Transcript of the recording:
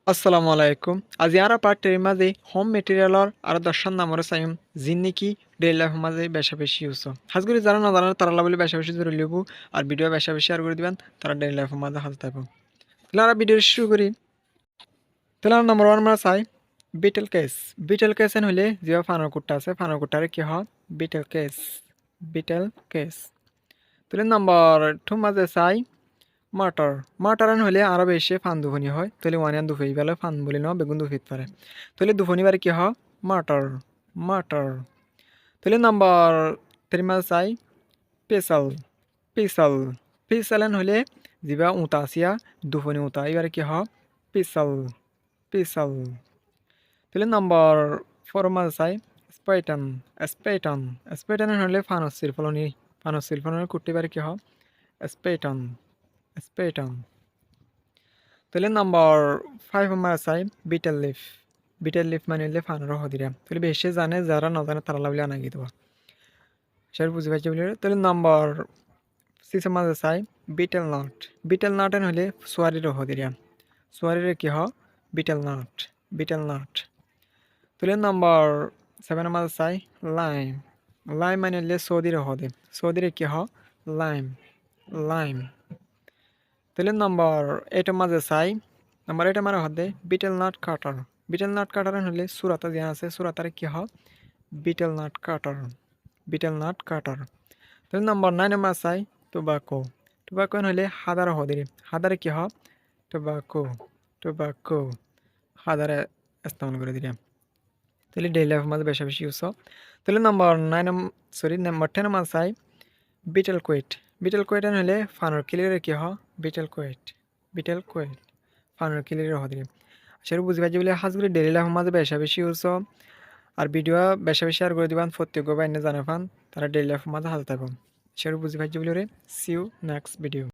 আসসালামু আলাইকুম। আজি আরা পার্টের মাঝে হোম মেটেরিয়ালর আর দর্শন নামর সাইম জিন্নিকি ডেইলি লাইফ মাঝে বেশা বেশি ইউজ হাজগুড়ি যারা না জানার তারা বলে বেশা বেশি জরুরি লিবু আর ভিডিও বেশা বেশি আর করে দিবেন তারা ডেইলি লাইফ মাঝে হাজ থাকবো। তাহলে আমরা ভিডিও শুরু করি। তাহলে নাম্বার ওয়ান আমরা চাই betel case. Betel case N হলে যে ফানোর কুট্টা আছে ফানোর কুট্টারে কি হয় বিটেল কেস। Betel case. তাহলে নাম্বার টু মাঝে চাই মাটার। মাটারান হলে আরো বেশি ফান দুফনি হয় তাহলে ওয়ান দুফি বেলা ফান বলি না বেগুন দুফিত পারে তাহলে দুফনি বারে কি হয় মাটার। মাটার। তাহলে নাম্বার থ্রি মাস চাই পেশাল। পেশাল। পেশালেন হলে যিবা উঁতা আসিয়া দুফনি উঁতা এবারে কি হয় পেশাল। পেশাল। তাহলে নাম্বার ফোর মাস চাই স্পাইটান। স্পাইটান। স্পাইটান হলে ফানসির ফলনি ফানসির ফলনের কুট্টি বারে কি হয় স্পাইটান। স্পাইটান। তাহলে নাম্বার ফাইভ আমার আছে বিটেল লিফ। বিটেল লিফ মানে হলে ফানোর হদিরা তাহলে বেশি জানে যারা না জানে তারা লাগলে আনা গিয়ে দেবো সে বুঝে পাইছে বলে তাহলে নাম্বার সিক্স মাঝে চাই বিটেল নাট। বিটেল নাট হলে সোয়ারির হদিরা সোয়ারির কি হ বিটেল নাট। Betel nut. তাহলে নাম্বার সেভেন মাঝে চাই লাইম। লাইম মানে হলে সৌদির হদে সৌদির কি হ লাইম। লাইম। তাহলে নাম্বার এইটের মাঝে চাই নাম্বার এইট আমার হদে বিটেল নাট কাটার। বিটেল নাট কাটার হলে সুরাতা যে আছে সুরাতারে কি হয় বিটেল নাট কাটার। বিটেল নাট কাটার। তাহলে নাম্বার নাইন আমার চাই টোবাকো। টোবাকো হলে হাদার হদে হাদারে কি হয় টোবাকো। টোবাকো হাদারে ইস্তেমাল করে দিলাম তাহলে ডেইলি লাইফ মাঝে বেশি বেশি ইউজ তাহলে নাম্বার নাম্বার টেন আমার চাই বিটেল কুইট। বিটেল কুইট হলে ফানোর ক্লিয়ারে কি হয় বিটেল কুইট। বিটেল কুইট ফানোর ক্লিয়ারে হদিন সেটা বুঝতে পারছি বলে হাজগুলি ডেইলি লাইফ মাঝে বেশা বেশি ইউজ আর ভিডিও বেশা বেশি আর করে দিবান প্রত্যেক বাইনে জানা পান তারা ডেইলি লাইফ মাঝে হাল থাকবেন সেটা বুঝতে পারছি বলে সিউ নেক্সট ভিডিও।